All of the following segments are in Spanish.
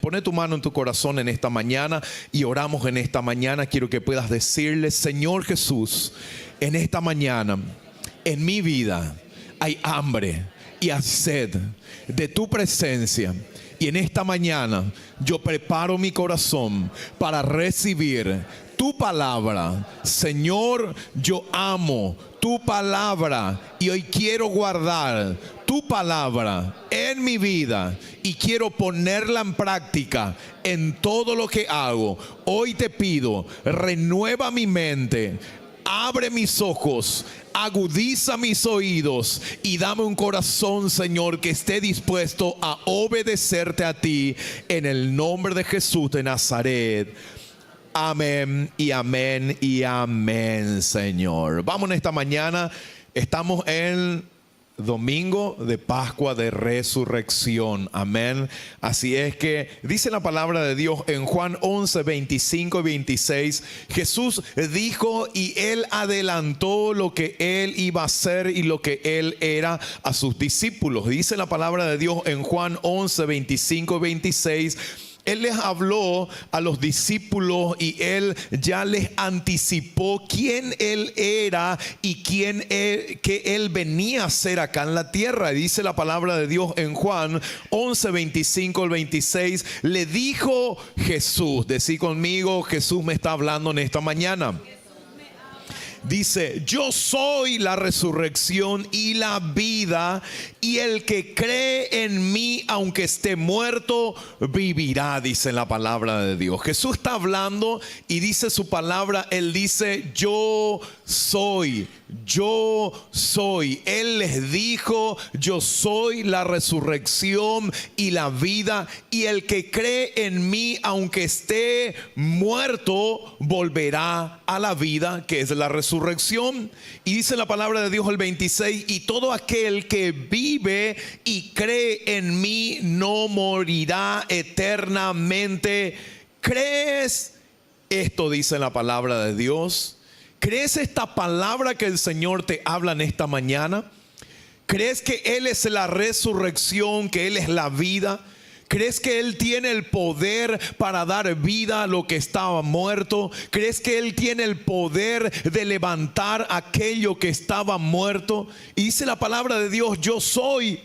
Pone tu mano en tu corazón en esta mañana y oramos en esta mañana. Quiero que puedas decirle: Señor Jesús, en esta mañana, en mi vida, hay hambre y hay sed de tu presencia. Y en esta mañana yo preparo mi corazón para recibir tu palabra. Señor, yo amo tu palabra y hoy quiero guardar tu palabra en mi vida y quiero ponerla en práctica en todo lo que hago. Hoy te pido, renueva mi mente, abre mis ojos, agudiza mis oídos y dame un corazón, Señor, que esté dispuesto a obedecerte a ti, en el nombre de Jesús de Nazaret. Amén y amén y amén, Señor. Vamos en esta mañana, estamos en domingo de Pascua de Resurrección. Amén. Así es que dice la palabra de Dios en Juan 11, 25 y 26. Jesús dijo y él adelantó lo que él iba a hacer y lo que él era a sus discípulos. Dice la palabra de Dios en Juan 11, 25 y 26. Él les habló a los discípulos y él ya les anticipó quién él era y que él venía a ser acá en la tierra. Dice la palabra de Dios en Juan 11, 25 al 26. Le dijo Jesús, decí conmigo, Jesús me está hablando en esta mañana. Dice: yo soy la resurrección y la vida, y el que cree en mí, aunque esté muerto, vivirá, dice la palabra de Dios. Jesús está hablando y dice su palabra, él dice: yo soy. Yo soy. Él les dijo: yo soy la resurrección y la vida, y el que cree en mí, aunque esté muerto, volverá a la vida, que es la resurrección. Y dice la palabra de Dios el 26: y todo aquel que vive y cree en mí no morirá eternamente. ¿Crees esto? Dice la palabra de Dios. ¿Crees esta palabra que el Señor te habla en esta mañana? ¿Crees que Él es la resurrección, que Él es la vida? ¿Crees que Él tiene el poder para dar vida a lo que estaba muerto? ¿Crees que Él tiene el poder de levantar aquello que estaba muerto? Y dice la palabra de Dios: yo soy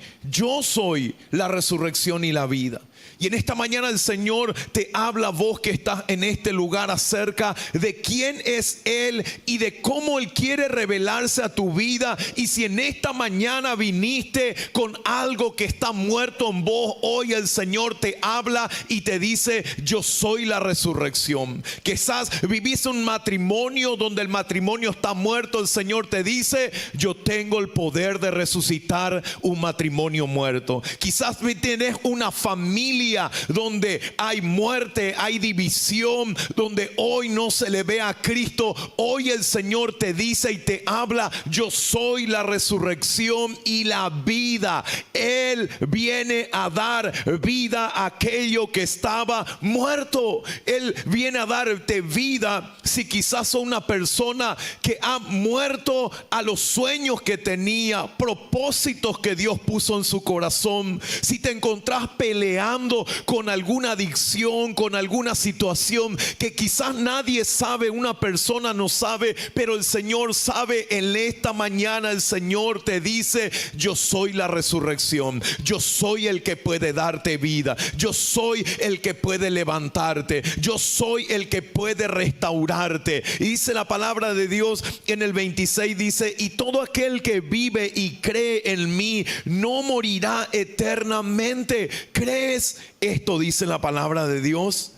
la resurrección y la vida. Y en esta mañana el Señor te habla, vos que estás en este lugar, acerca de quién es Él y de cómo Él quiere revelarse a tu vida. Y si en esta mañana viniste con algo que está muerto en vos, hoy el Señor te habla y te dice: yo soy la resurrección. Quizás vivís un matrimonio donde el matrimonio está muerto. El Señor te dice: yo tengo el poder de resucitar un matrimonio muerto. Quizás tenés una familia donde hay muerte, hay división, donde hoy no se le ve a Cristo. Hoy el Señor te dice y te habla: yo soy la resurrección y la vida. Él viene a dar vida a aquello que estaba muerto. Él viene a darte vida. Si quizás sos una persona que ha muerto a los sueños que tenía, propósitos que Dios puso en su corazón, si te encontrás peleando con alguna adicción, con alguna situación que quizás nadie sabe, una persona no sabe, pero el Señor sabe, en esta mañana el Señor te dice: yo soy la resurrección, yo soy el que puede darte vida, yo soy el que puede levantarte, yo soy el que puede restaurarte. Y dice la palabra de Dios en el 26, dice: y todo aquel que vive y cree en mí no morirá eternamente. ¿Crees esto? Dice la palabra de Dios.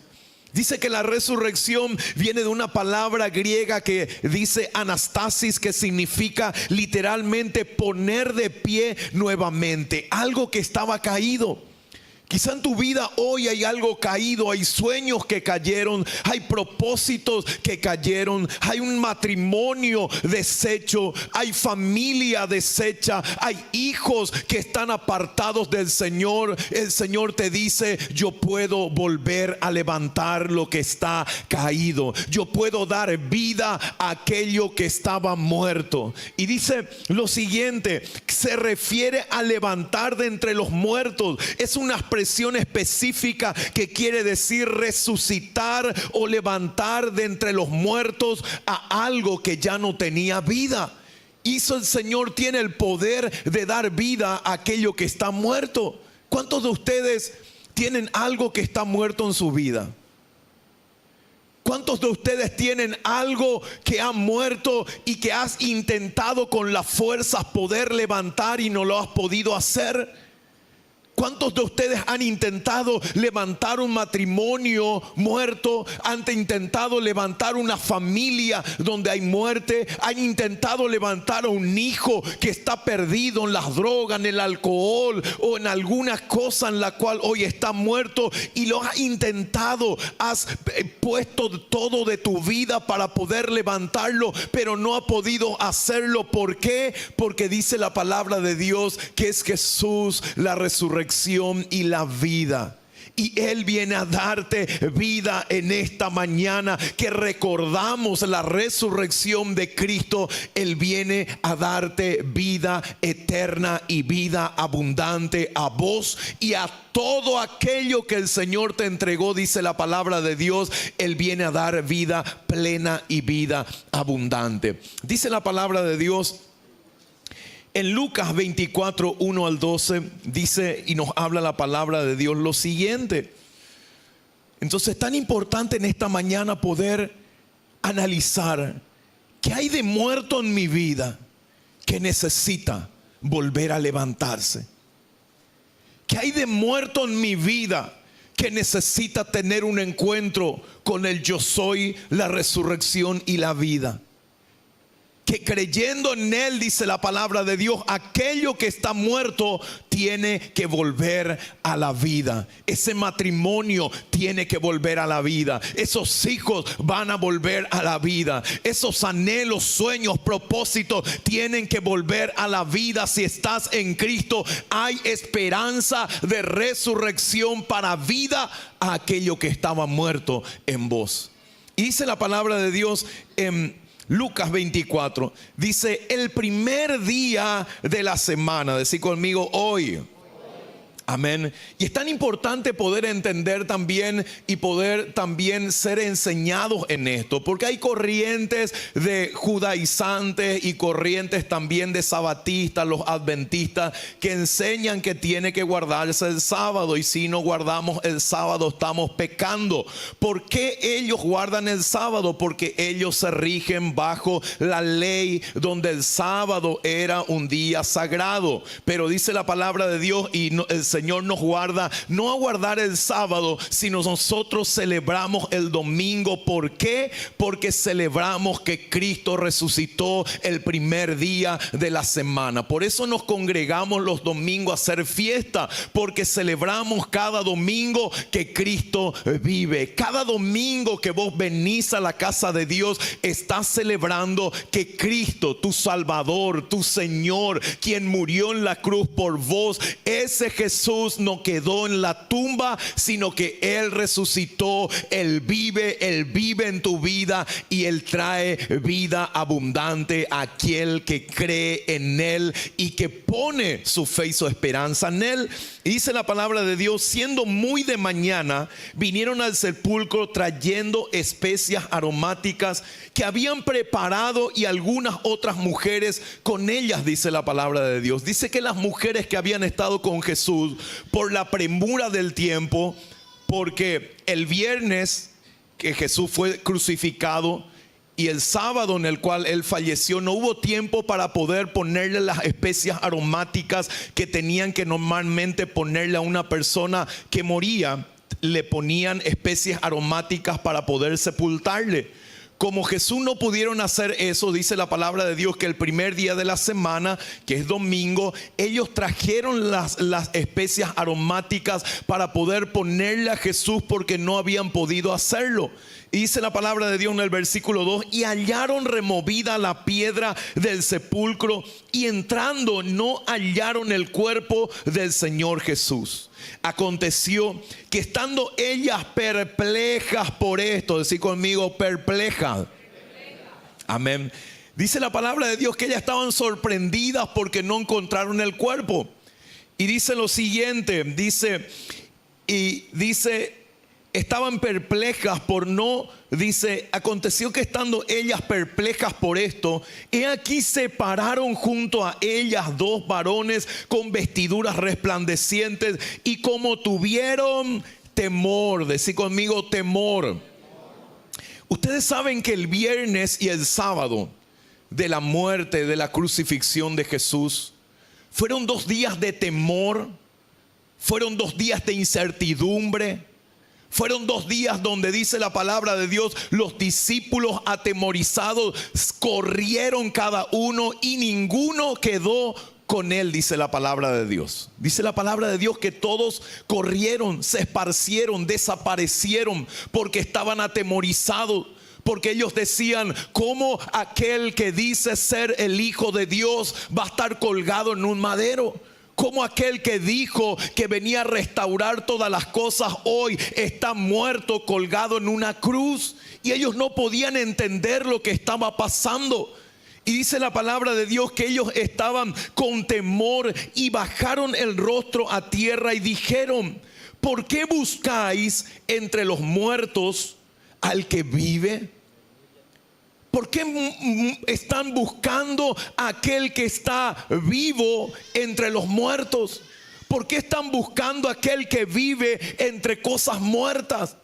Dice que la resurrección viene de una palabra griega que dice anastasis, que significa literalmente poner de pie nuevamente algo que estaba caído. Quizá en tu vida hoy hay algo caído, hay sueños que cayeron, hay propósitos que cayeron, hay un matrimonio deshecho, hay familia deshecha, hay hijos que están apartados del Señor. El Señor te dice: yo puedo volver a levantar lo que está caído, yo puedo dar vida a aquello que estaba muerto. Y dice lo siguiente, se refiere a levantar de entre los muertos. Es una expresión expresión específica que quiere decir resucitar o levantar de entre los muertos a algo que ya no tenía vida. Y el Señor tiene el poder de dar vida a aquello que está muerto. ¿Cuántos de ustedes tienen algo que está muerto en su vida? ¿Cuántos de ustedes tienen algo que ha muerto y que has intentado con las fuerzas poder levantar y no lo has podido hacer? ¿Cuántos de ustedes han intentado levantar un matrimonio muerto? ¿Han intentado levantar una familia donde hay muerte? ¿Han intentado levantar a un hijo que está perdido en las drogas, en el alcohol o en alguna cosa en la cual hoy está muerto? Y lo has intentado, has puesto todo de tu vida para poder levantarlo, pero no ha podido hacerlo. ¿Por qué? Porque dice la palabra de Dios que es Jesús la resurrección y la vida. Y Él viene a darte vida en esta mañana que recordamos la resurrección de Cristo. Él viene a darte vida eterna y vida abundante a vos y a todo aquello que el Señor te entregó. Dice la palabra de Dios, Él viene a dar vida plena y vida abundante. Dice la palabra de Dios en Lucas 24, 1 al 12, dice y nos habla la palabra de Dios lo siguiente. Entonces es tan importante en esta mañana poder analizar qué hay de muerto en mi vida que necesita volver a levantarse. ¿Qué hay de muerto en mi vida que necesita tener un encuentro con el yo soy, la resurrección y la vida? Que creyendo en Él, dice la palabra de Dios, aquello que está muerto tiene que volver a la vida. Ese matrimonio tiene que volver a la vida. Esos hijos van a volver a la vida. Esos anhelos, sueños, propósitos tienen que volver a la vida. Si estás en Cristo, hay esperanza de resurrección para vida a aquello que estaba muerto en vos. Y dice la palabra de Dios en Lucas 24, dice el primer día de la semana. Decí conmigo hoy. Amén. Y es tan importante poder entender también y poder también ser enseñados en esto, porque hay corrientes de judaizantes y corrientes también de sabatistas, los adventistas, que enseñan que tiene que guardarse el sábado, y si no guardamos el sábado estamos pecando. ¿Por qué ellos guardan el sábado? Porque ellos se rigen bajo la ley donde el sábado era un día sagrado. Pero dice la palabra de Dios y el Señor nos guarda no a guardar el sábado, sino nosotros celebramos el domingo. ¿Por qué? Porque celebramos que Cristo resucitó el primer día de la semana. Por eso nos congregamos los domingos a hacer fiesta, porque celebramos cada domingo que Cristo vive. Cada domingo que vos venís a la casa de Dios, estás celebrando que Cristo, tu Salvador, tu Señor, quien murió en la cruz por vos, ese Jesús no quedó en la tumba, sino que Él resucitó. Él vive en tu vida, y Él trae vida abundante a aquel que cree en Él y que pone su fe y su esperanza en Él. Y dice la palabra de Dios, siendo muy de mañana, vinieron al sepulcro trayendo especias aromáticas que habían preparado, y algunas otras mujeres con ellas, dice la palabra de Dios. Dice que las mujeres que habían estado con Jesús, por la premura del tiempo, porque el viernes que Jesús fue crucificado y el sábado en el cual Él falleció, no hubo tiempo para poder ponerle las especias aromáticas que tenían que normalmente ponerle a una persona que moría. Le ponían especias aromáticas para poder sepultarle. Como Jesús no pudieron hacer eso, dice la palabra de Dios que el primer día de la semana, que es domingo, ellos trajeron las especias aromáticas para poder ponerle a Jesús, porque no habían podido hacerlo. Y dice la palabra de Dios en el versículo 2, y hallaron removida la piedra del sepulcro, y entrando no hallaron el cuerpo del Señor Jesús. Aconteció que estando ellas perplejas por esto, decir conmigo perplejas. Amén. Dice la palabra de Dios que ellas estaban sorprendidas porque no encontraron el cuerpo. Y dice lo siguiente, dice: Y dice, estaban perplejas por no, dice, aconteció que estando ellas perplejas por esto, he aquí se pararon junto a ellas dos varones con vestiduras resplandecientes y como tuvieron temor, decí conmigo temor. Ustedes saben que el viernes y el sábado de la muerte, de la crucifixión de Jesús, fueron 2 días de temor, fueron 2 días de incertidumbre. Fueron 2 días donde dice la palabra de Dios, los discípulos atemorizados corrieron cada uno y ninguno quedó con él, dice la palabra de Dios. Dice la palabra de Dios que todos corrieron, se esparcieron, desaparecieron porque estaban atemorizados. Porque ellos decían, ¿cómo aquel que dice ser el Hijo de Dios va a estar colgado en un madero? Como aquel que dijo que venía a restaurar todas las cosas hoy está muerto colgado en una cruz. Y ellos no podían entender lo que estaba pasando. Y dice la palabra de Dios que ellos estaban con temor y bajaron el rostro a tierra y dijeron, ¿por qué buscáis entre los muertos al que vive? ¿Por qué están buscando a aquel que está vivo entre los muertos? ¿Por qué están buscando a aquel que vive entre cosas muertas?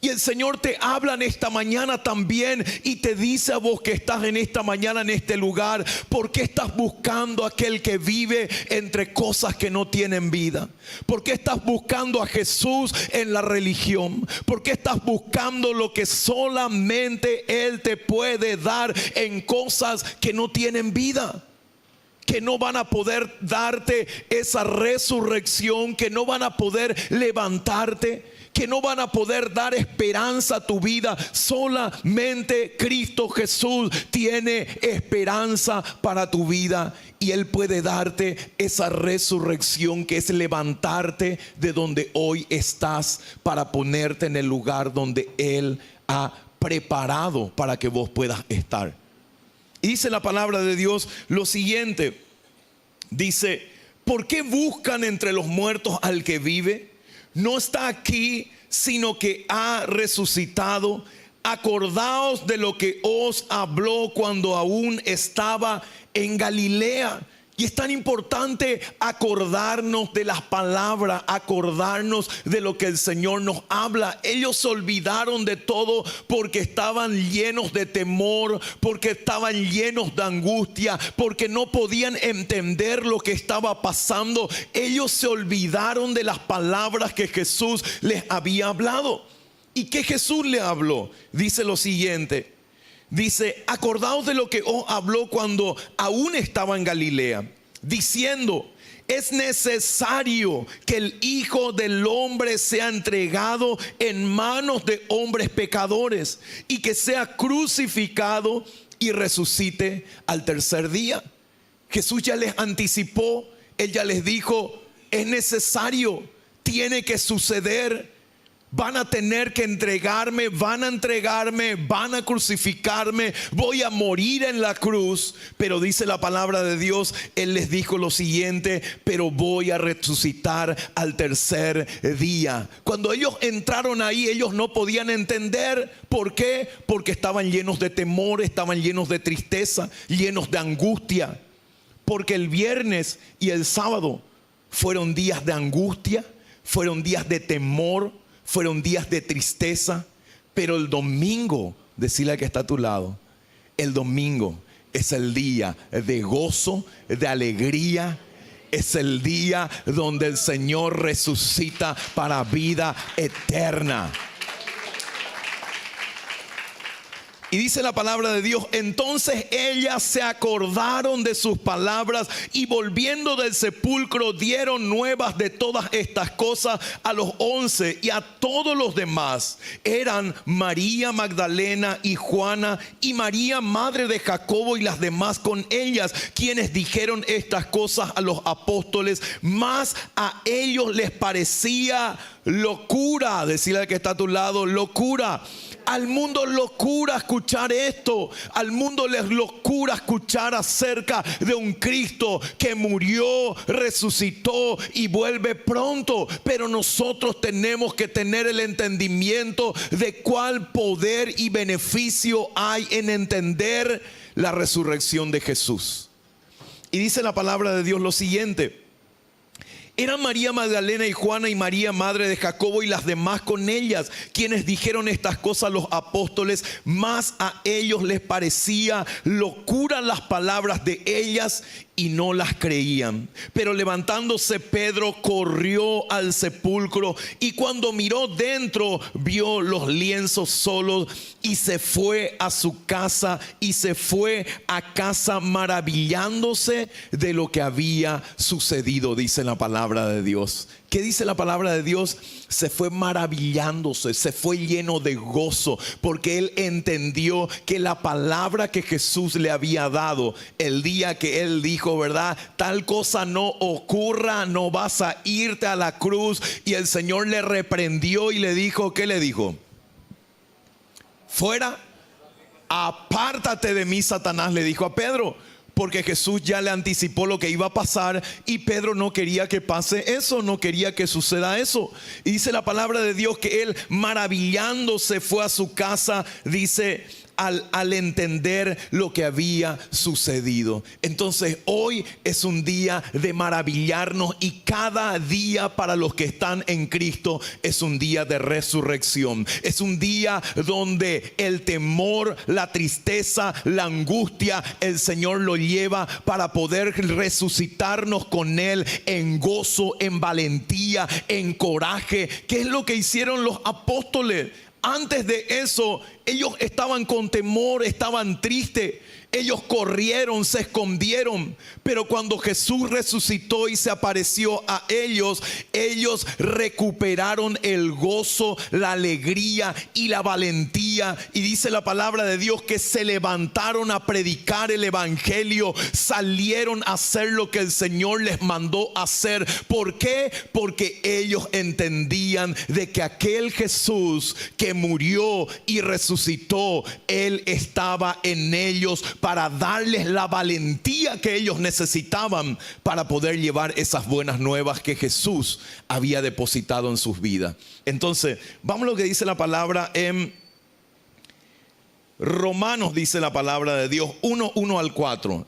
Y el Señor te habla en esta mañana también y te dice a vos que estás en esta mañana en este lugar, ¿por qué estás buscando a aquel que vive entre cosas que no tienen vida? ¿Por qué estás buscando a Jesús en la religión? ¿Por qué estás buscando lo que solamente Él te puede dar en cosas que no tienen vida? Que no van a poder darte esa resurrección, que no van a poder levantarte, que no van a poder dar esperanza a tu vida. Solamente Cristo Jesús tiene esperanza para tu vida. Y Él puede darte esa resurrección que es levantarte de donde hoy estás para ponerte en el lugar donde Él ha preparado para que vos puedas estar. Y dice la palabra de Dios lo siguiente. Dice, ¿por qué buscan entre los muertos al que vive? No está aquí, sino que ha resucitado. Acordaos de lo que os habló cuando aún estaba en Galilea. Y es tan importante acordarnos de las palabras, acordarnos de lo que el Señor nos habla. Ellos se olvidaron de todo porque estaban llenos de temor, porque estaban llenos de angustia, porque no podían entender lo que estaba pasando. Ellos se olvidaron de las palabras que Jesús les había hablado. ¿Y qué Jesús le habló? Dice lo siguiente. Dice, acordaos de lo que os habló cuando aún estaba en Galilea, diciendo, es necesario que el Hijo del Hombre sea entregado en manos de hombres pecadores y que sea crucificado y resucite al tercer día. Jesús ya les anticipó, Él ya les dijo, es necesario, tiene que suceder. Van a tener que entregarme, van a crucificarme, voy a morir en la cruz. Pero dice la palabra de Dios, Él les dijo lo siguiente, pero voy a resucitar al tercer día. Cuando ellos entraron ahí, ellos no podían entender. ¿Por qué? Porque estaban llenos de temor, estaban llenos de tristeza, llenos de angustia. Porque el viernes y el sábado fueron días de angustia, fueron días de temor, fueron días de tristeza. Pero el domingo, decirle al que está a tu lado, el domingo es el día de gozo, de alegría. Es el día donde el Señor resucita para vida eterna. Y dice la palabra de Dios, entonces ellas se acordaron de sus palabras y volviendo del sepulcro dieron nuevas de todas estas cosas a los 11 y a todos los demás. Eran María Magdalena y Juana y María madre de Jacobo y las demás con ellas, quienes dijeron estas cosas a los apóstoles, mas a ellos les parecía locura. Decirle al que está a tu lado, locura. Al mundo es locura escuchar esto. Al mundo les locura escuchar acerca de un Cristo que murió, resucitó y vuelve pronto. Pero nosotros tenemos que tener el entendimiento de cuál poder y beneficio hay en entender la resurrección de Jesús. Y dice la palabra de Dios lo siguiente: eran María Magdalena y Juana y María, madre de Jacobo, y las demás con ellas, quienes dijeron estas cosas a los apóstoles, mas a ellos les parecía locura las palabras de ellas y no las creían. Pero levantándose Pedro corrió al sepulcro y cuando miró dentro vio los lienzos solos y se fue a su casa y se fue a casa maravillándose de lo que había sucedido, dice la palabra de Dios. ¿Qué dice la palabra de Dios? Se fue maravillándose, se fue lleno de gozo, porque él entendió que la palabra que Jesús le había dado el día que él dijo, ¿verdad? Tal cosa no ocurra, no vas a irte a la cruz. Y el Señor le reprendió y le dijo, ¿qué le dijo? Fuera, apártate de mí, Satanás, le dijo a Pedro. Porque Jesús ya le anticipó lo que iba a pasar y Pedro no quería que pase eso, no quería que suceda eso. Y dice la palabra de Dios que él, maravillándose, fue a su casa, dice, al entender lo que había sucedido. Entonces hoy es un día de maravillarnos y cada día para los que están en Cristo es un día de resurrección. Es un día donde el temor, la tristeza, la angustia, el Señor lo lleva para poder resucitarnos con Él en gozo, en valentía, en coraje. ¿Qué es lo que hicieron los apóstoles? Antes de eso, ellos estaban con temor, estaban tristes. Ellos corrieron, se escondieron. Pero cuando Jesús resucitó y se apareció a ellos, ellos recuperaron el gozo, la alegría y la valentía. Y dice la palabra de Dios que se levantaron a predicar el evangelio, salieron a hacer lo que el Señor les mandó hacer. ¿Por qué? Porque ellos entendían de que aquel Jesús que murió y resucitó, Él estaba en ellos para darles la valentía que ellos necesitaban para poder llevar esas buenas nuevas que Jesús había depositado en sus vidas. Entonces, vamos a lo que dice la palabra en Romanos, dice la palabra de Dios, 1 al 4.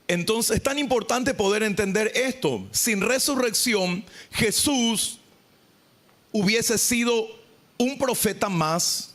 Entonces, es tan importante poder entender esto. Sin resurrección, Jesús hubiese sido un profeta más,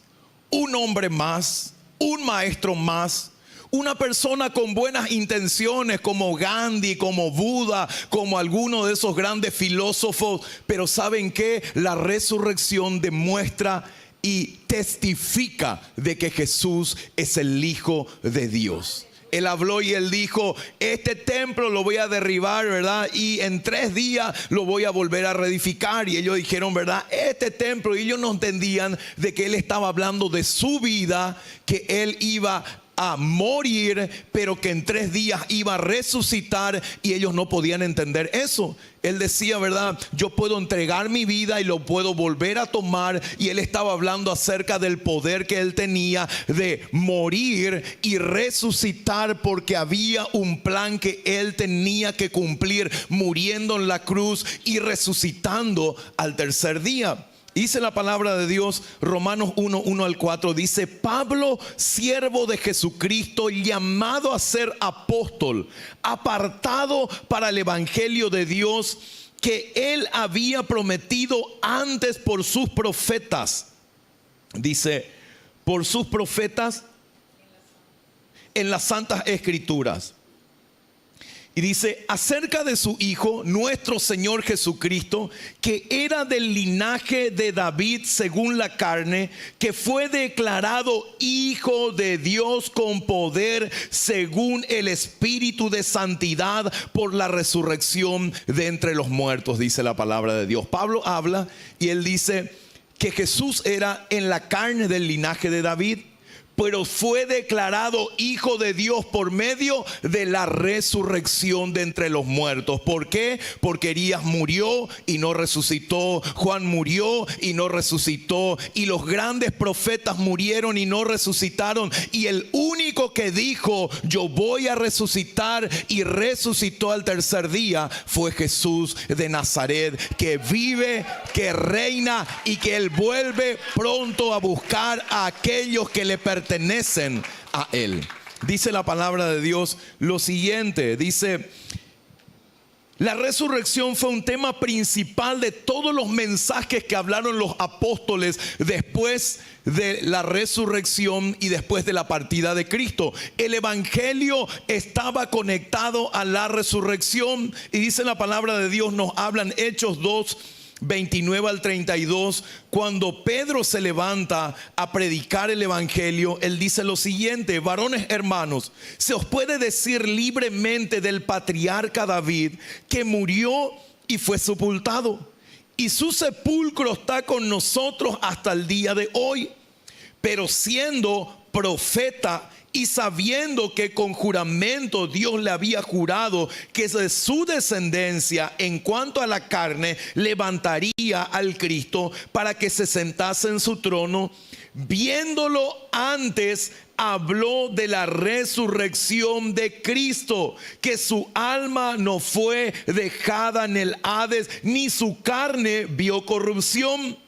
un hombre más, un maestro más, una persona con buenas intenciones como Gandhi, como Buda, como alguno de esos grandes filósofos. Pero ¿saben qué? La resurrección demuestra y testifica de que Jesús es el Hijo de Dios. Él habló y él dijo, este templo lo voy a derribar, ¿verdad? Y en 3 días lo voy a volver a reedificar. Y ellos dijeron, ¿verdad? Este templo. Y ellos no entendían de que él estaba hablando de su vida, que él iba a morir, pero que en 3 días iba a resucitar. Y ellos no podían entender eso. Él decía, ¿verdad? Yo puedo entregar mi vida y lo puedo volver a tomar. Y él estaba hablando acerca del poder que él tenía de morir y resucitar, porque había un plan que él tenía que cumplir, muriendo en la cruz y resucitando al 3er día. Dice la palabra de Dios, Romanos 1 al 4, dice, Pablo, siervo de Jesucristo, llamado a ser apóstol, apartado para el evangelio de Dios, que él había prometido antes por sus profetas. Dice, por sus profetas en las santas escrituras. Y dice, acerca de su Hijo, nuestro Señor Jesucristo, que era del linaje de David según la carne, que fue declarado Hijo de Dios con poder según el Espíritu de santidad por la resurrección de entre los muertos, dice la palabra de Dios. Pablo habla y él dice que Jesús era en la carne del linaje de David, pero fue declarado hijo de Dios por medio de la resurrección de entre los muertos. ¿Por qué? Porque Elías murió y no resucitó, Juan murió y no resucitó, y los grandes profetas murieron y no resucitaron, y el único que dijo yo voy a resucitar y resucitó al tercer día fue Jesús de Nazaret, que vive, que reina y que Él vuelve pronto a buscar a aquellos que le pertenecen a Él. Dice la palabra de Dios lo siguiente, dice: la resurrección fue un tema principal de todos los mensajes que hablaron los apóstoles después de la resurrección y después de la partida de Cristo. El evangelio estaba conectado a la resurrección, y dice la palabra de Dios, nos hablan Hechos 2, 29 al 32, cuando Pedro se levanta a predicar el evangelio, él dice lo siguiente: varones hermanos, se os puede decir libremente del patriarca David, que murió y fue sepultado, y su sepulcro está con nosotros hasta el día de hoy. Pero siendo profeta y sabiendo que con juramento Dios le había jurado que de su descendencia en cuanto a la carne levantaría al Cristo para que se sentase en su trono, viéndolo antes habló de la resurrección de Cristo, que su alma no fue dejada en el Hades, ni su carne vio corrupción.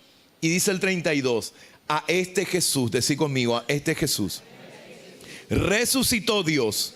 Y dice el 32, a este Jesús, decí conmigo, a este Jesús resucitó Dios,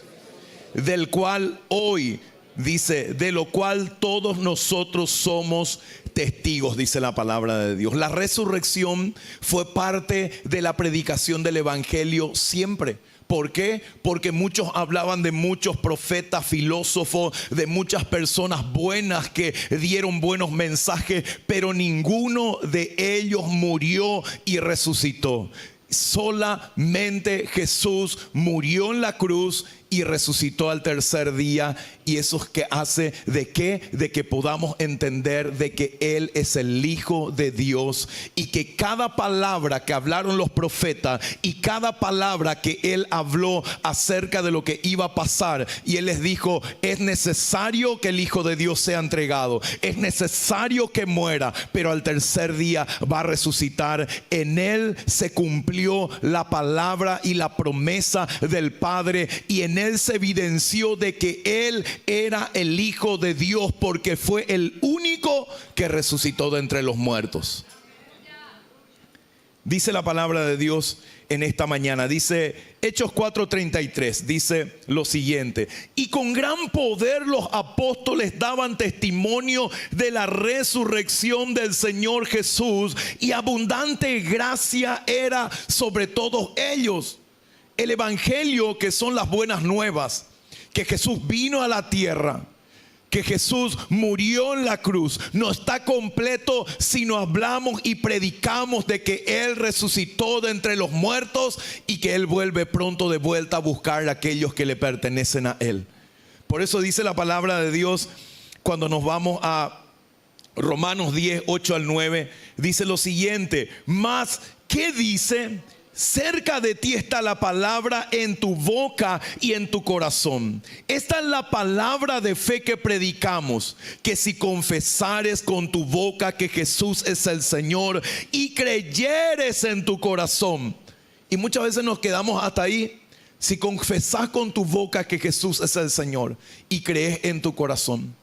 del cual hoy, dice, de lo cual todos nosotros somos testigos, dice la palabra de Dios. La resurrección fue parte de la predicación del evangelio siempre. ¿Por qué? Porque muchos hablaban de muchos profetas, filósofos, de muchas personas buenas que dieron buenos mensajes, pero ninguno de ellos murió y resucitó. Solamente Jesús murió en la cruz y resucitó al tercer día, y eso es que hace de que podamos entender de que Él es el Hijo de Dios, y que cada palabra que hablaron los profetas y cada palabra que Él habló acerca de lo que iba a pasar, y Él les dijo: es necesario que el Hijo de Dios sea entregado, es necesario que muera, pero al tercer día va a resucitar. En Él se cumplió la palabra y la promesa del Padre, y en Él se evidenció de que Él era el Hijo de Dios, porque fue el único que resucitó de entre los muertos. Dice la palabra de Dios en esta mañana, dice Hechos 4:33, dice lo siguiente: y con gran poder los apóstoles daban testimonio de la resurrección del Señor Jesús, y abundante gracia era sobre todos ellos. El evangelio, que son las buenas nuevas, que Jesús vino a la tierra, que Jesús murió en la cruz, no está completo si no hablamos y predicamos de que Él resucitó de entre los muertos y que Él vuelve pronto de vuelta a buscar a aquellos que le pertenecen a Él. Por eso dice la palabra de Dios, cuando nos vamos a Romanos 10, 8 al 9, dice lo siguiente: mas, ¿qué dice? Cerca de ti está la palabra, en tu boca y en tu corazón. Esta es la palabra de fe que predicamos, que si confesares con tu boca que Jesús es el Señor y creyeres en tu corazón. Y muchas veces nos quedamos hasta ahí. Si confesas con tu boca que Jesús es el Señor y crees en tu corazón.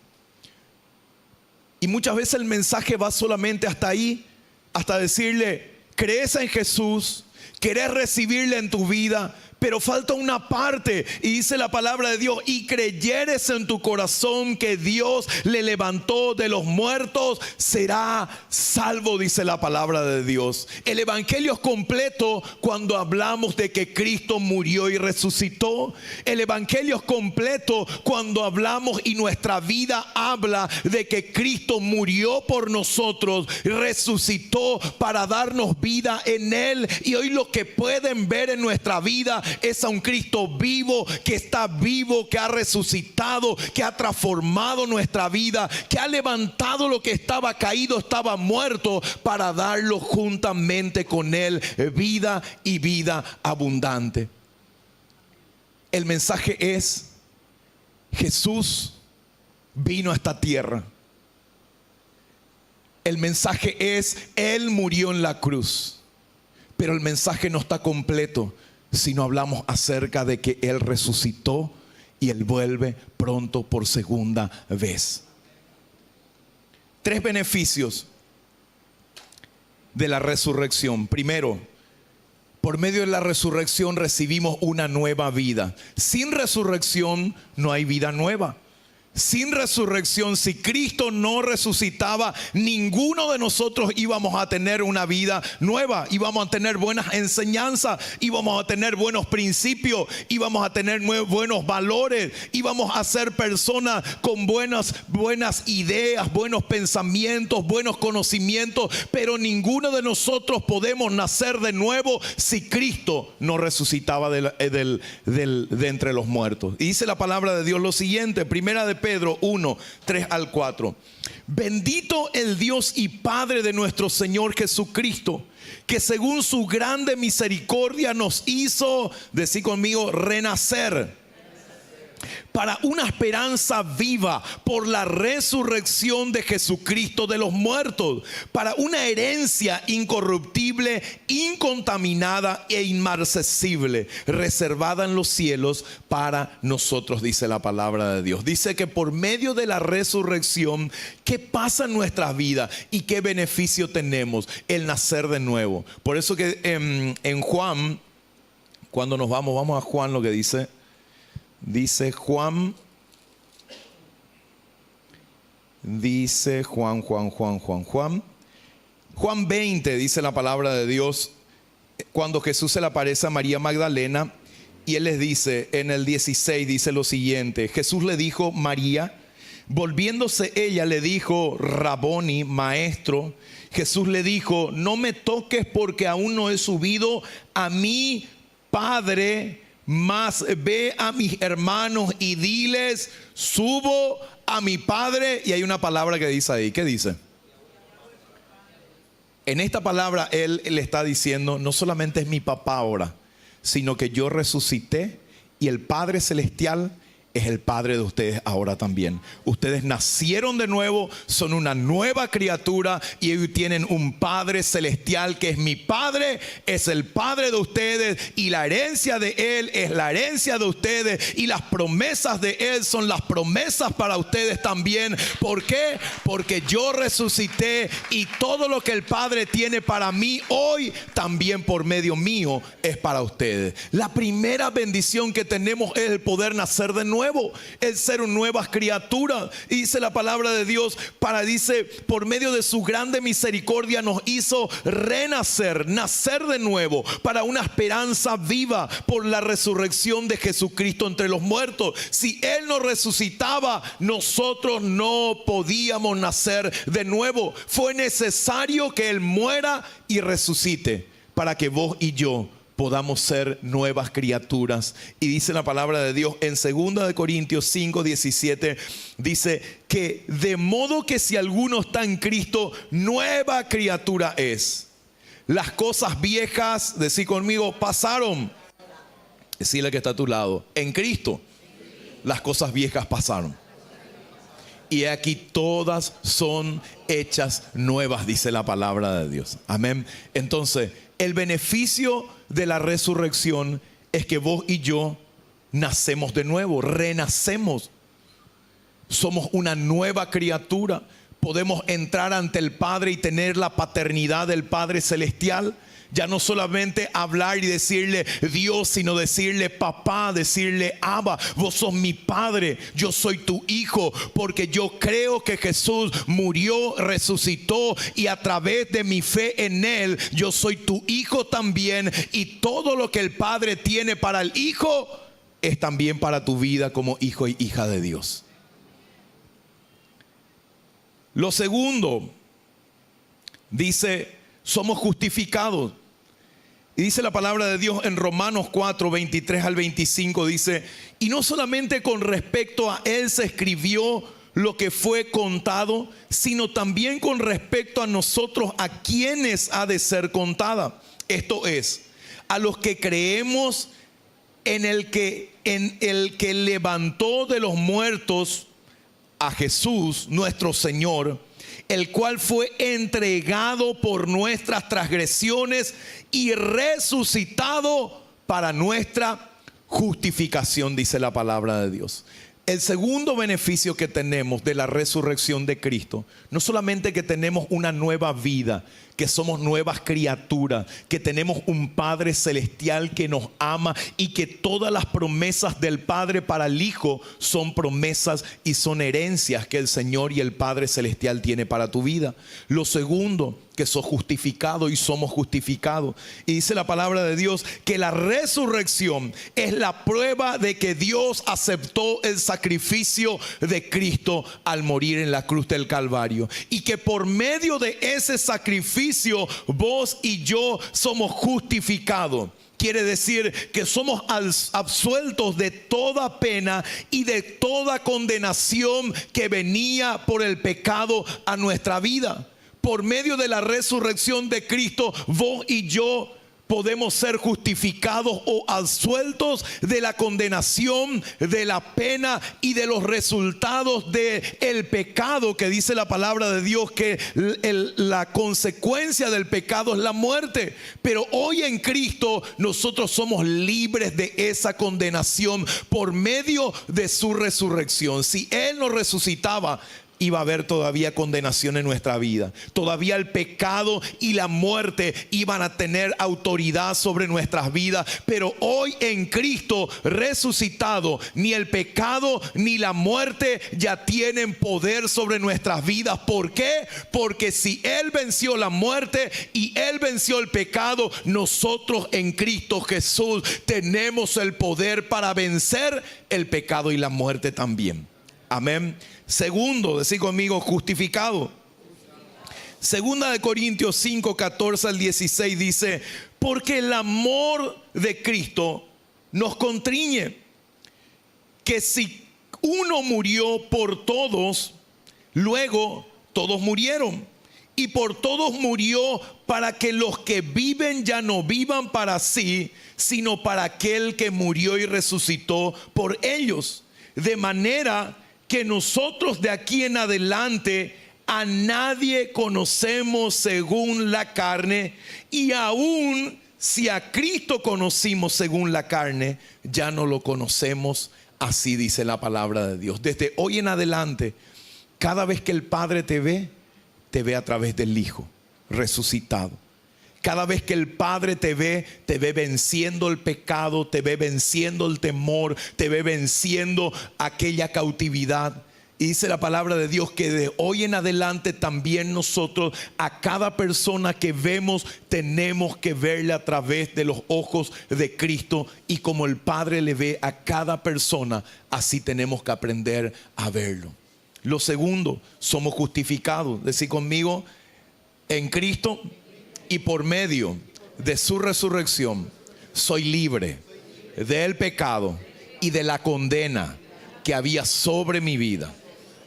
Y muchas veces el mensaje va solamente hasta ahí, hasta decirle: crees en Jesús, querés recibirle en tu vida, pero falta una parte, y dice la palabra de Dios: y creyeres en tu corazón que Dios le levantó de los muertos, será salvo, dice la palabra de Dios. El evangelio es completo cuando hablamos de que Cristo murió y resucitó. El evangelio es completo cuando hablamos y nuestra vida habla de que Cristo murió por nosotros, resucitó para darnos vida en Él, y hoy lo que pueden ver en nuestra vida es a un Cristo vivo, que está vivo, que ha resucitado, que ha transformado nuestra vida, que ha levantado lo que estaba caído, estaba muerto, para darlo juntamente con Él vida y vida abundante. El mensaje es: Jesús vino a esta tierra. El mensaje es: Él murió en la cruz. Pero el mensaje no está completo si no hablamos acerca de que Él resucitó y Él vuelve pronto por segunda vez. 3 beneficios de la resurrección. Primero, por medio de la resurrección recibimos una nueva vida. Sin resurrección no hay vida nueva. Sin resurrección, si Cristo no resucitaba, ninguno de nosotros íbamos a tener una vida nueva. Íbamos a tener buenas enseñanzas, íbamos a tener buenos principios, íbamos a tener buenos valores, íbamos a ser personas con buenas ideas, buenos pensamientos, buenos conocimientos. Pero ninguno de nosotros podemos nacer de nuevo si Cristo no resucitaba de entre los muertos. Y dice la palabra de Dios lo siguiente, primera de Pedro 1, 3 al 4. Bendito el Dios y Padre de nuestro Señor Jesucristo, que según su grande misericordia nos hizo, decí conmigo, renacer para una esperanza viva por la resurrección de Jesucristo de los muertos, para una herencia incorruptible, incontaminada e inmarcesible, reservada en los cielos para nosotros, dice la palabra de Dios. Dice que por medio de la resurrección, ¿qué pasa en nuestras vidas y qué beneficio tenemos? El nacer de nuevo. Por eso que en Juan, cuando nos vamos a Juan, lo que dice Juan 20, dice la palabra de Dios, cuando Jesús se le aparece a María Magdalena, y Él les dice, en el 16 dice lo siguiente: Jesús le dijo, María. Volviéndose ella le dijo, Raboni, maestro. Jesús le dijo, no me toques, porque aún no he subido a mi Padre, mas ve a mis hermanos y diles, subo a mi Padre. Y hay una palabra que dice ahí. ¿Qué dice? En esta palabra Él le está diciendo, no solamente es mi papá ahora, sino que yo resucité y el Padre Celestial es el Padre de ustedes ahora también. Ustedes nacieron de nuevo, son una nueva criatura y hoy tienen un Padre Celestial que es mi Padre, es el Padre de ustedes, y la herencia de Él es la herencia de ustedes, y las promesas de Él son las promesas para ustedes también. ¿Por qué? Porque yo resucité y todo lo que el Padre tiene para mí hoy, también por medio mío es para ustedes. La primera bendición que tenemos es el poder nacer de nuevo, el ser nuevas criaturas. Y dice la palabra de Dios, dice, por medio de su grande misericordia nos hizo renacer, nacer de nuevo, para una esperanza viva por la resurrección de Jesucristo entre los muertos. Si Él no resucitaba, nosotros no podíamos nacer de nuevo. Fue necesario que Él muera y resucite para que vos y yo podamos ser nuevas criaturas. Y dice la palabra de Dios en 2 Corintios 5, 17, dice que de modo que si alguno está en Cristo, nueva criatura es. Las cosas viejas, decí conmigo, pasaron. Decile que está a tu lado, en Cristo las cosas viejas pasaron, y aquí todas son hechas nuevas, dice la palabra de Dios. Amén. Entonces, el beneficio de la resurrección es que vos y yo nacemos de nuevo, renacemos. Somos una nueva criatura. Podemos entrar ante el Padre y tener la paternidad del Padre Celestial. Ya no solamente hablar y decirle Dios, sino decirle papá, decirle Abba, vos sos mi Padre, yo soy tu hijo, porque yo creo que Jesús murió, resucitó, y a través de mi fe en Él, yo soy tu hijo también, y todo lo que el Padre tiene para el hijo es también para tu vida como hijo y hija de Dios. Lo segundo, dice, somos justificados. Y dice la palabra de Dios en Romanos 4, 23 al 25, dice: y no solamente con respecto a él se escribió lo que fue contado, sino también con respecto a nosotros, a quienes ha de ser contada. Esto es, a los que creemos en el que levantó de los muertos a Jesús, nuestro Señor, el cual fue entregado por nuestras transgresiones y resucitado para nuestra justificación, dice la palabra de Dios. El segundo beneficio que tenemos de la resurrección de Cristo, no solamente que tenemos una nueva vida, que somos nuevas criaturas, que tenemos un Padre celestial que nos ama y que todas las promesas del Padre para el Hijo son promesas y son herencias que el Señor y el Padre celestial tiene para tu vida. Lo segundo, que sos justificado y somos justificados. Y dice la palabra de Dios que la resurrección es la prueba de que Dios aceptó el sacrificio de Cristo al morir en la cruz del Calvario, y que por medio de ese sacrificio vos y yo somos justificados. Quiere decir que somos absueltos de toda pena y de toda condenación que venía por el pecado a nuestra vida. Por medio de la resurrección de Cristo, vos y yo podemos ser justificados o absueltos de la condenación, de la pena y de los resultados del pecado, que dice la palabra de Dios que la consecuencia del pecado es la muerte. Pero hoy en Cristo nosotros somos libres de esa condenación por medio de su resurrección. Si Él nos resucitaba, iba a haber todavía condenación en nuestra vida. Todavía el pecado y la muerte iban a tener autoridad sobre nuestras vidas. Pero hoy en Cristo resucitado, ni el pecado ni la muerte ya tienen poder sobre nuestras vidas. ¿Por qué? Porque si Él venció la muerte y Él venció el pecado, nosotros en Cristo Jesús tenemos el poder para vencer el pecado y la muerte también. Amén. Segundo, decir conmigo, justificado. Segunda de Corintios 5, 14 al 16 dice: porque el amor de Cristo nos constriñe, que si uno murió por todos, luego todos murieron. Y por todos murió, para que los que viven ya no vivan para sí, sino para aquel que murió y resucitó por ellos. De manera que nosotros de aquí en adelante a nadie conocemos según la carne, y aún si a Cristo conocimos según la carne, ya no lo conocemos así, dice la palabra de Dios. Desde hoy en adelante, cada vez que el Padre te ve a través del Hijo resucitado. Cada vez que el Padre te ve venciendo el pecado, te ve venciendo el temor, te ve venciendo aquella cautividad. Y dice la palabra de Dios que de hoy en adelante también nosotros, a cada persona que vemos, tenemos que verle a través de los ojos de Cristo. Y como el Padre le ve a cada persona, así tenemos que aprender a verlo. Lo segundo, somos justificados. Decid conmigo, en Cristo y por medio de su resurrección, soy libre del pecado y de la condena que había sobre mi vida.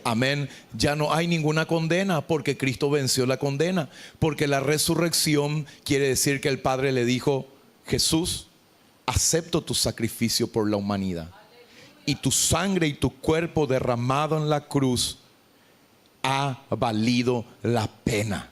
Amén. Ya no hay ninguna condena, porque Cristo venció la condena. Porque la resurrección quiere decir que el Padre le dijo: Jesús, acepto tu sacrificio por la humanidad, y tu sangre y tu cuerpo derramado en la cruz ha valido la pena.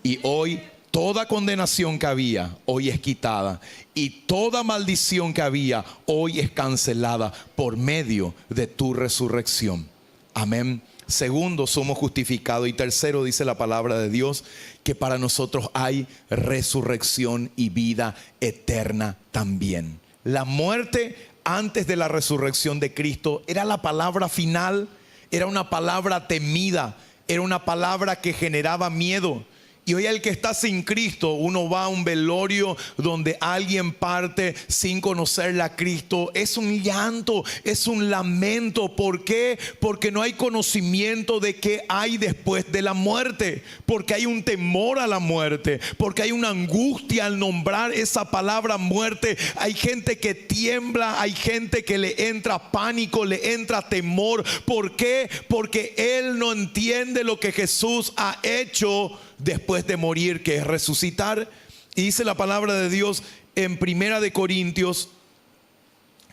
Y hoy toda condenación que había, hoy es quitada. Y toda maldición que había, hoy es cancelada por medio de tu resurrección. Amén. Segundo, somos justificados. Y tercero, dice la palabra de Dios que para nosotros hay resurrección y vida eterna también. La muerte antes de la resurrección de Cristo era la palabra final. Era una palabra temida. Era una palabra que generaba miedo. Y hoy el que está sin Cristo, uno va a un velorio donde alguien parte sin conocerle a Cristo. Es un llanto, es un lamento. ¿Por qué? Porque no hay conocimiento de qué hay después de la muerte. Porque hay un temor a la muerte. Porque hay una angustia al nombrar esa palabra muerte. Hay gente que tiembla, hay gente que le entra pánico, le entra temor. ¿Por qué? Porque él no entiende lo que Jesús ha hecho después de morir, que es resucitar. Y dice la palabra de Dios en 1 Corintios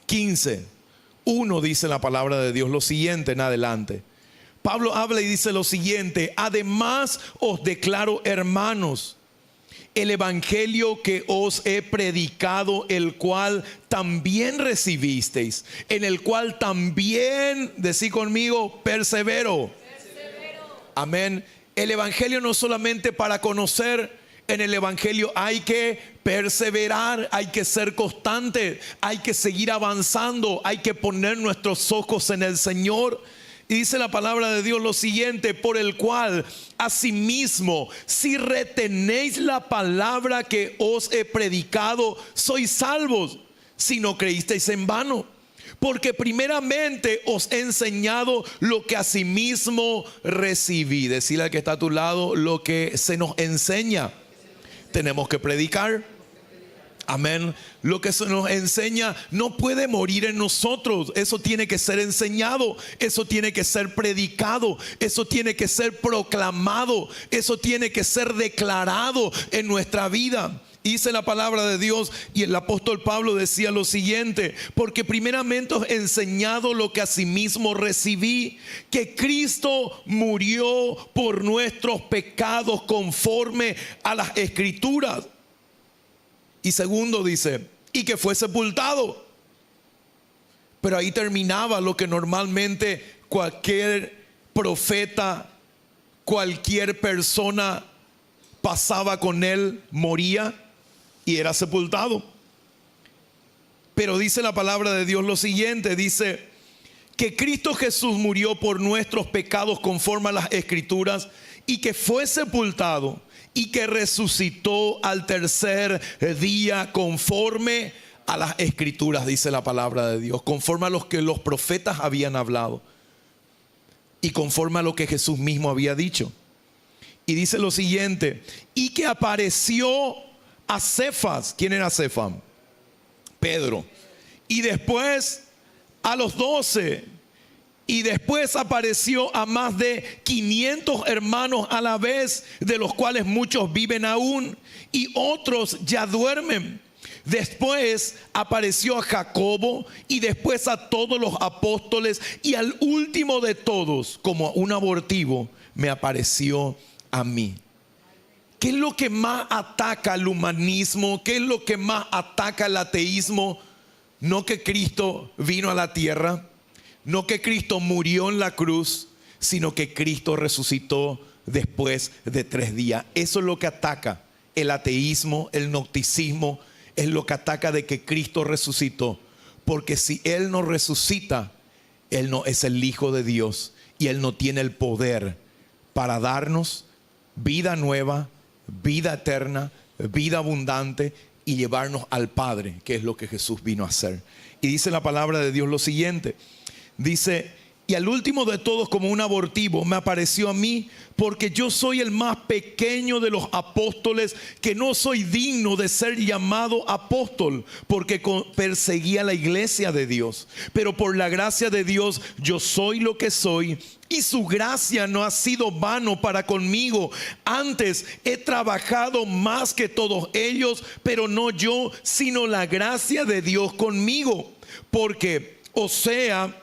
15:1, dice la palabra de Dios lo siguiente en adelante. Pablo habla y dice lo siguiente: además os declaro, hermanos, el evangelio que os he predicado, el cual también recibisteis, en el cual también, decí conmigo, persevero. Amén. El evangelio no solamente para conocer, en el evangelio hay que perseverar, hay que ser constante, hay que seguir avanzando, hay que poner nuestros ojos en el Señor. Y dice la palabra de Dios lo siguiente: por el cual asimismo, si retenéis la palabra que os he predicado, sois salvos, si no creísteis en vano. Porque primeramente os he enseñado lo que asimismo recibí. Decirle al que está a tu lado: lo que se nos enseña, tenemos que predicar. Amén. Lo que se nos enseña no puede morir en nosotros. Eso tiene que ser enseñado. Eso tiene que ser predicado. Eso tiene que ser proclamado. Eso tiene que ser declarado en nuestra vida. Dice la palabra de Dios, y el apóstol Pablo decía lo siguiente: porque primeramente os he enseñado lo que asimismo recibí, que Cristo murió por nuestros pecados conforme a las Escrituras. Y segundo dice, y que fue sepultado. Pero ahí terminaba lo que normalmente cualquier profeta, cualquier persona pasaba con él, moría y era sepultado. Pero dice la palabra de Dios lo siguiente: dice que Cristo Jesús murió por nuestros pecados conforme a las Escrituras, y que fue sepultado, y que resucitó al tercer día conforme a las Escrituras, dice la palabra de Dios, conforme a los que los profetas habían hablado y conforme a lo que Jesús mismo había dicho. Y dice lo siguiente: y que apareció a Cefas. ¿Quién era Cefas? Pedro. Y después a los 12. Y después apareció a más de 500 hermanos a la vez, de los cuales muchos viven aún y otros ya duermen. Después apareció a Jacobo, y después a todos los apóstoles, y al último de todos, como un abortivo, me apareció a mí. ¿Qué es lo que más ataca al humanismo? ¿Qué es lo que más ataca al ateísmo? No que Cristo vino a la tierra, no que Cristo murió en la cruz, sino que Cristo resucitó después de 3 días. Eso es lo que ataca el ateísmo, el gnosticismo. Es lo que ataca de que Cristo resucitó. Porque si Él no resucita, Él no es el Hijo de Dios, y Él no tiene el poder para darnos vida nueva, vida eterna, vida abundante, y llevarnos al Padre, que es lo que Jesús vino a hacer. Y dice la palabra de Dios lo siguiente: dice, y al último de todos, como un abortivo, me apareció a mí, porque yo soy el más pequeño de los apóstoles, que no soy digno de ser llamado apóstol, porque perseguía la iglesia de Dios. Pero por la gracia de Dios yo soy lo que soy, y su gracia no ha sido vano para conmigo. Antes he trabajado más que todos ellos, pero no yo, sino la gracia de Dios conmigo. Porque o sea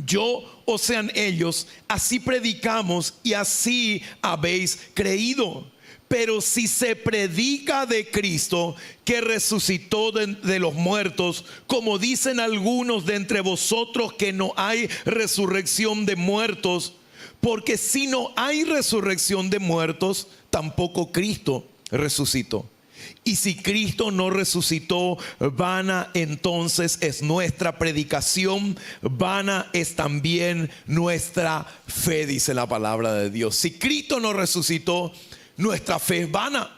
yo o sean ellos, así predicamos y así habéis creído. Pero si se predica de Cristo, que resucitó de los muertos, como dicen algunos de entre vosotros, que no hay resurrección de muertos, porque si no hay resurrección de muertos, tampoco Cristo resucitó. Y si Cristo no resucitó, vana entonces es nuestra predicación, vana es también nuestra fe, dice la palabra de Dios. Si Cristo no resucitó, nuestra fe es vana.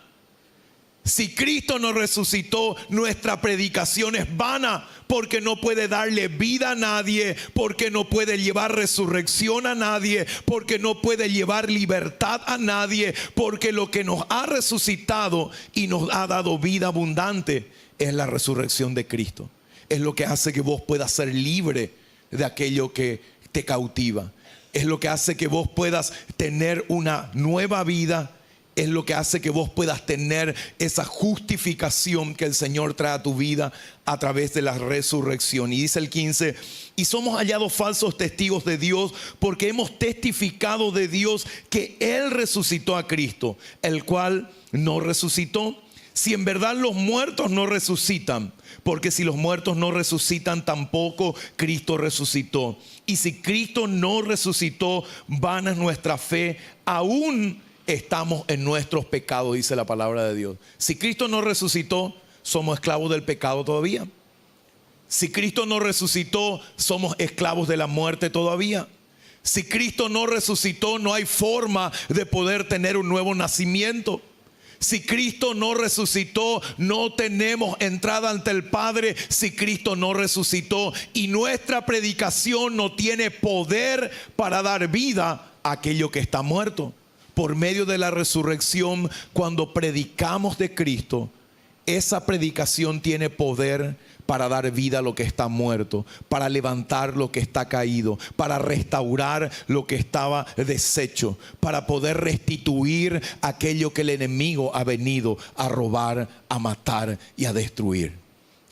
Si Cristo no resucitó, nuestra predicación es vana, porque no puede darle vida a nadie, porque no puede llevar resurrección a nadie, porque no puede llevar libertad a nadie, porque lo que nos ha resucitado y nos ha dado vida abundante es la resurrección de Cristo. Es lo que hace que vos puedas ser libre de aquello que te cautiva. Es lo que hace que vos puedas tener una nueva vida. Es lo que hace que vos puedas tener esa justificación que el Señor trae a tu vida a través de la resurrección. Y dice el 15: y somos hallados falsos testigos de Dios, porque hemos testificado de Dios que Él resucitó a Cristo, el cual no resucitó. Si en verdad los muertos no resucitan, porque si los muertos no resucitan, tampoco Cristo resucitó. Y si Cristo no resucitó, vana es nuestra fe, aún estamos en nuestros pecados, dice la palabra de Dios. Si Cristo no resucitó, somos esclavos del pecado todavía. Si Cristo no resucitó, somos esclavos de la muerte todavía. Si Cristo no resucitó, no hay forma de poder tener un nuevo nacimiento. Si Cristo no resucitó, no tenemos entrada ante el Padre. Si Cristo no resucitó, y nuestra predicación no tiene poder para dar vida a aquello que está muerto. Por medio de la resurrección, cuando predicamos de Cristo, esa predicación tiene poder para dar vida a lo que está muerto, para levantar lo que está caído, para restaurar lo que estaba deshecho, para poder restituir aquello que el enemigo ha venido a robar, a matar y a destruir.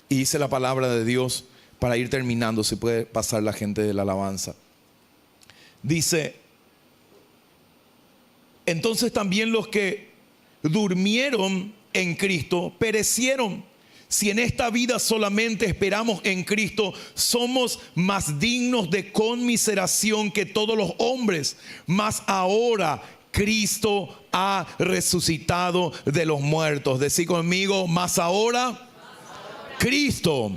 Y dice la palabra de Dios, para ir terminando, si puede pasar la gente de la alabanza. Dice: entonces también los que durmieron en Cristo perecieron. Si en esta vida solamente esperamos en Cristo, somos más dignos de conmiseración que todos los hombres. Mas ahora Cristo ha resucitado de los muertos. Decí conmigo: más ahora Cristo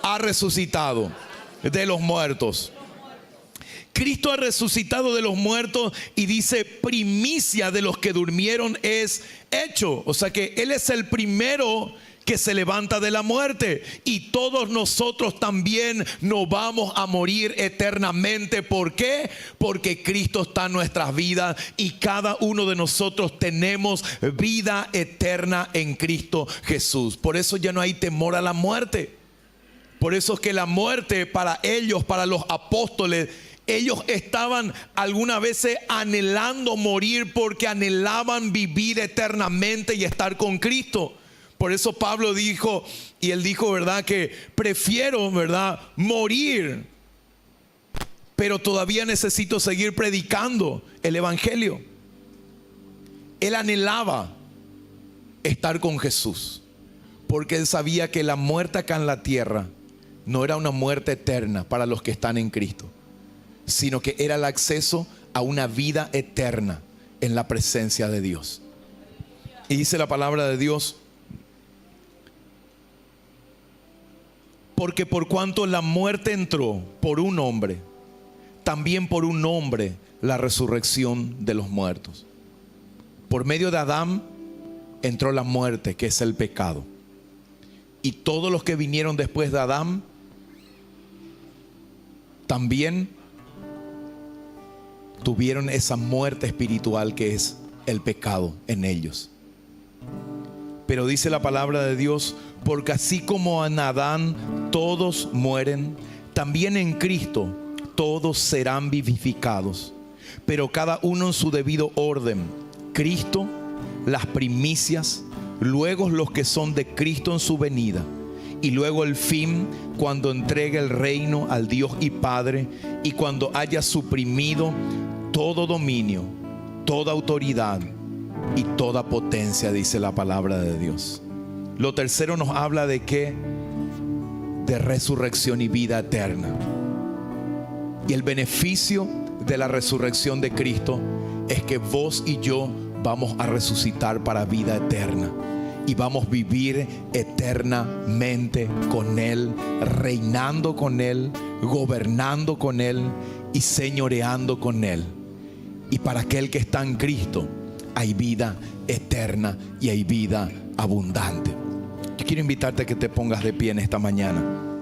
ha resucitado de los muertos. Cristo ha resucitado de los muertos, y dice: primicia de los que durmieron es hecho. O sea que Él es el primero que se levanta de la muerte, y todos nosotros también nos vamos a morir eternamente. ¿Por qué? Porque Cristo está en nuestras vidas, y cada uno de nosotros tenemos vida eterna en Cristo Jesús. Por eso ya no hay temor a la muerte. Por eso es que la muerte para ellos, para los apóstoles, ellos estaban algunas veces anhelando morir, porque anhelaban vivir eternamente y estar con Cristo. Por eso Pablo dijo, y él dijo, ¿verdad?, que prefiero, ¿verdad?, morir, pero todavía necesito seguir predicando el evangelio. Él anhelaba estar con Jesús, porque él sabía que la muerte acá en la tierra no era una muerte eterna para los que están en Cristo, sino que era el acceso a una vida eterna en la presencia de Dios. Y dice la palabra de Dios: porque por cuanto la muerte entró por un hombre, también por un hombre la resurrección de los muertos. Por medio de Adán entró la muerte, que es el pecado. Y todos los que vinieron después de Adán también tuvieron esa muerte espiritual, que es el pecado en ellos. Pero dice la palabra de Dios: porque así como en Adán todos mueren, también en Cristo todos serán vivificados, pero cada uno en su debido orden. Cristo, las primicias, luego los que son de Cristo en su venida, y luego el fin, cuando entregue el reino al Dios y Padre, y cuando haya suprimido todo dominio, toda autoridad y toda potencia, dice la palabra de Dios. Lo tercero nos habla de ¿qué? De resurrección y vida eterna. Y el beneficio de la resurrección de Cristo es que vos y yo vamos a resucitar para vida eterna, y vamos a vivir eternamente con Él, reinando con Él, gobernando con Él y señoreando con Él. Y para aquel que está en Cristo, hay vida eterna y hay vida abundante. Yo quiero invitarte a que te pongas de pie en esta mañana.